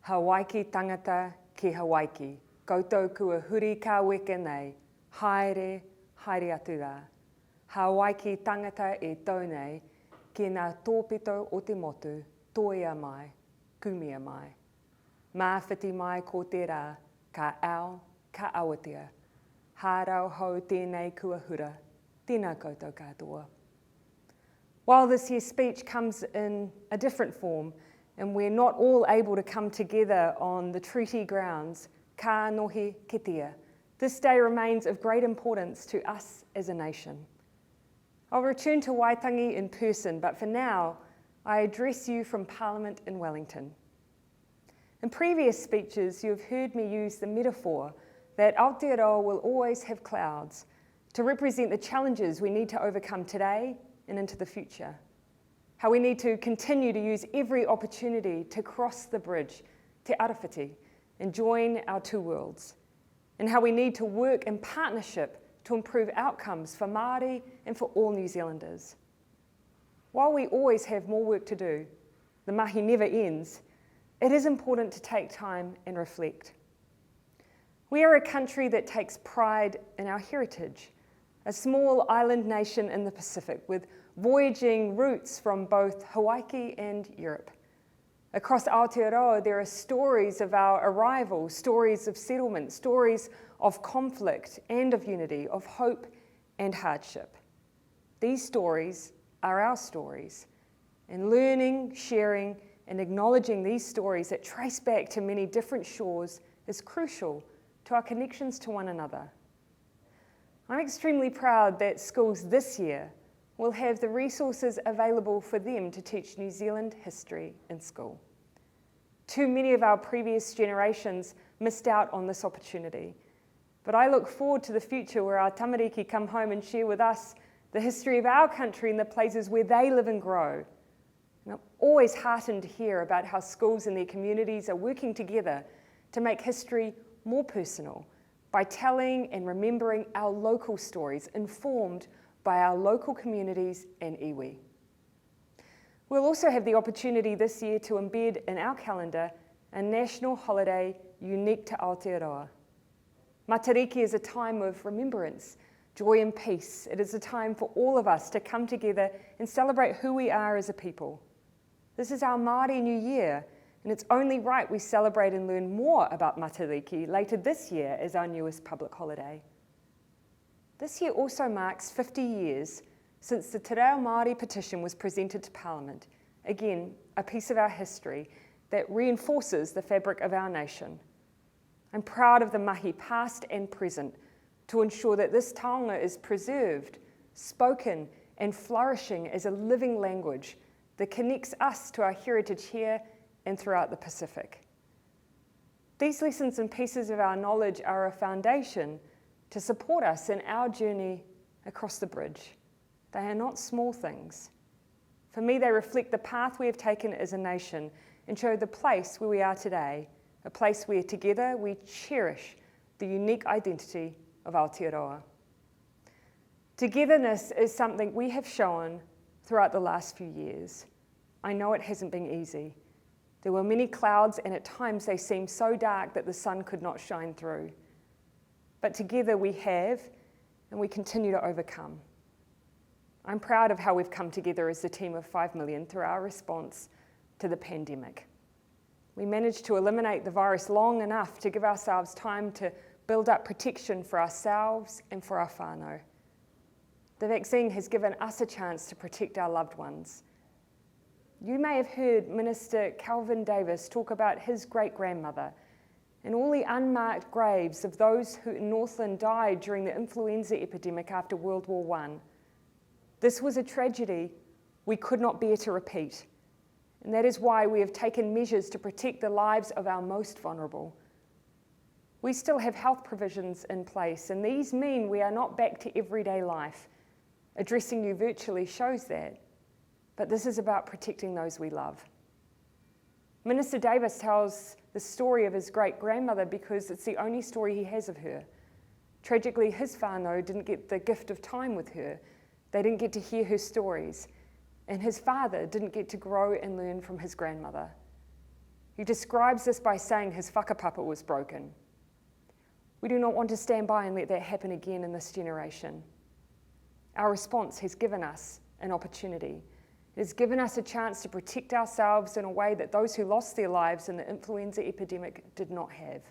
Hawaiki tangata ki Hawaiki, koutou kua huri ka weke nei, haere, haere atu rā. Hawaiki tangata e tau nei, ki ngā tōpito o te motu, toia mai, kumia mai. Mawhiti mai ko te rā, ka ao, ka awatea. Hārau hou tēnei kua hura, tēnā koutou katoa. While this year's speech comes in a different form, and we're not all able to come together on the treaty grounds, ka nohi kitea, this day remains of great importance to us as a nation. I'll return to Waitangi in person, but for now, I address you from Parliament in Wellington. In previous speeches, you have heard me use the metaphor that Aotearoa will always have clouds to represent the challenges we need to overcome today and into the future. How we need to continue to use every opportunity to cross the bridge, te arawhiti, and join our two worlds. And how we need to work in partnership to improve outcomes for Māori and for all New Zealanders. While we always have more work to do, the mahi never ends, it is important to take time and reflect. We are a country that takes pride in our heritage, a small island nation in the Pacific with voyaging routes from both Hawaii and Europe. Across Aotearoa, there are stories of our arrival, stories of settlement, stories of conflict and of unity, of hope and hardship. These stories are our stories, and learning, sharing, and acknowledging these stories that trace back to many different shores is crucial to our connections to one another. I'm extremely proud that schools this year will have the resources available for them to teach New Zealand history in school. Too many of our previous generations missed out on this opportunity, but I look forward to the future where our tamariki come home and share with us the history of our country and the places where they live and grow. And I'm always heartened to hear about how schools and their communities are working together to make history more personal by telling and remembering our local stories informed by our local communities and iwi. We'll also have the opportunity this year to embed in our calendar a national holiday unique to Aotearoa. Matariki is a time of remembrance, joy and peace. It is a time for all of us to come together and celebrate who we are as a people. This is our Māori New Year, and it's only right we celebrate and learn more about Matariki later this year as our newest public holiday. This year also marks 50 years since the Te Reo Māori petition was presented to Parliament. Again, a piece of our history that reinforces the fabric of our nation. I'm proud of the mahi past and present to ensure that this taonga is preserved, spoken and flourishing as a living language that connects us to our heritage here and throughout the Pacific. These lessons and pieces of our knowledge are a foundation to support us in our journey across the bridge. They are not small things. For me, they reflect the path we have taken as a nation and show the place where we are today, a place where together we cherish the unique identity of Aotearoa. Togetherness is something we have shown throughout the last few years. I know it hasn't been easy. There were many clouds, and at times they seemed so dark that the sun could not shine through. But together we have, and we continue to overcome. I'm proud of how we've come together as a team of 5 million through our response to the pandemic. We managed to eliminate the virus long enough to give ourselves time to build up protection for ourselves and for our whānau. The vaccine has given us a chance to protect our loved ones. You may have heard Minister Kelvin Davis talk about his great-grandmother and all the unmarked graves of those who in Northland died during the influenza epidemic after World War I. This was a tragedy we could not bear to repeat, and that is why we have taken measures to protect the lives of our most vulnerable. We still have health provisions in place, and these mean we are not back to everyday life. Addressing you virtually shows that, but this is about protecting those we love. Minister Davis tells the story of his great-grandmother because it's the only story he has of her. Tragically, his whānau didn't get the gift of time with her. They didn't get to hear her stories, and his father didn't get to grow and learn from his grandmother. He describes this by saying his whakapapa was broken. We do not want to stand by and let that happen again in this generation. Our response has given us an opportunity. It has given us a chance to protect ourselves in a way that those who lost their lives in the influenza epidemic did not have.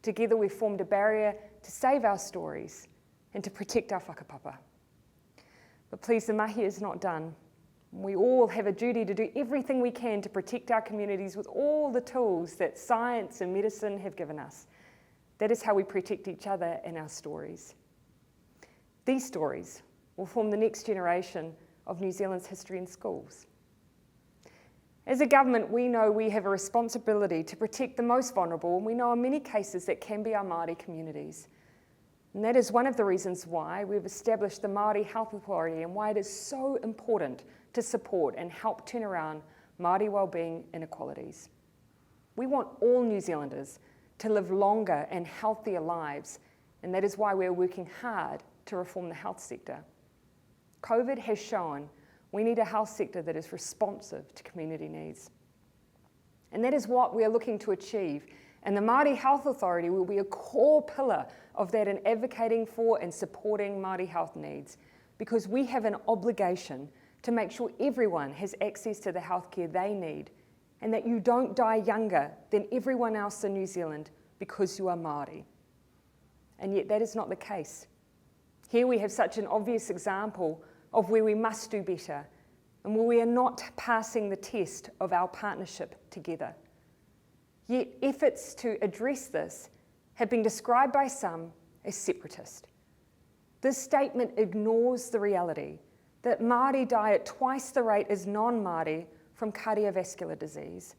Together we've formed a barrier to save our stories and to protect our whakapapa. But please, the mahi is not done. We all have a duty to do everything we can to protect our communities with all the tools that science and medicine have given us. That is how we protect each other and our stories. These stories will form the next generation of New Zealand's history in schools. As a government, we know we have a responsibility to protect the most vulnerable, and we know in many cases that can be our Māori communities. And that is one of the reasons why we've established the Māori Health Authority and why it is so important to support and help turn around Māori wellbeing inequalities. We want all New Zealanders to live longer and healthier lives, and that is why we're working hard to reform the health sector. COVID has shown we need a health sector that is responsive to community needs. And that is what we are looking to achieve. And the Māori Health Authority will be a core pillar of that in advocating for and supporting Māori health needs, because we have an obligation to make sure everyone has access to the healthcare they need, and that you don't die younger than everyone else in New Zealand because you are Māori. And yet that is not the case. Here we have such an obvious example of where we must do better, and where we are not passing the test of our partnership together. Yet efforts to address this have been described by some as separatist. This statement ignores the reality that Māori die at twice the rate as non-Māori from cardiovascular disease.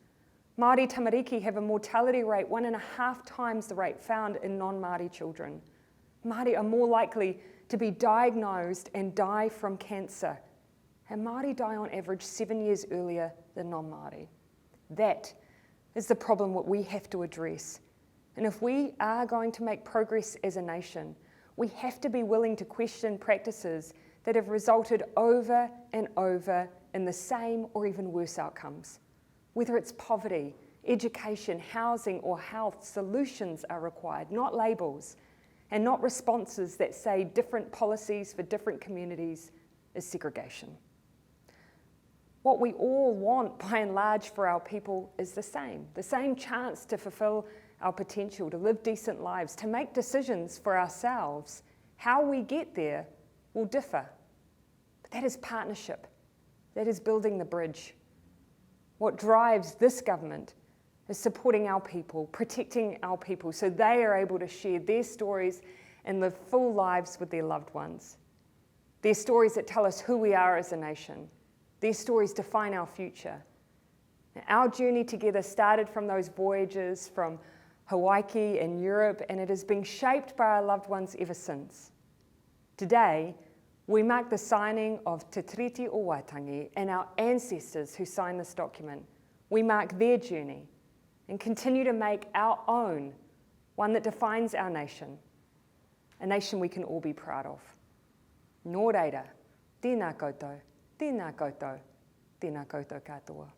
Māori tamariki have a mortality rate 1.5 times the rate found in non-Māori children. Māori are more likely to be diagnosed and die from cancer. And Māori die on average 7 years earlier than non-Māori. That is the problem that we have to address. And if we are going to make progress as a nation, we have to be willing to question practices that have resulted over and over in the same or even worse outcomes. Whether it's poverty, education, housing, or health, solutions are required, not labels, and not responses that say different policies for different communities is segregation. What we all want, by and large, for our people is the same chance to fulfill our potential, to live decent lives, to make decisions for ourselves. How we get there will differ, but that is partnership. That is building the bridge. What drives this government is supporting our people, protecting our people, so they are able to share their stories and live full lives with their loved ones. Their stories that tell us who we are as a nation. Their stories define our future. Now, our journey together started from those voyages from Hawaii and Europe, and it has been shaped by our loved ones ever since. Today, we mark the signing of Te Tiriti o Waitangi and our ancestors who signed this document. We mark their journey and continue to make our own, one that defines our nation, a nation we can all be proud of. Nō reira, tēnā koutou, tēnā koutou, tēnā koutou katoa.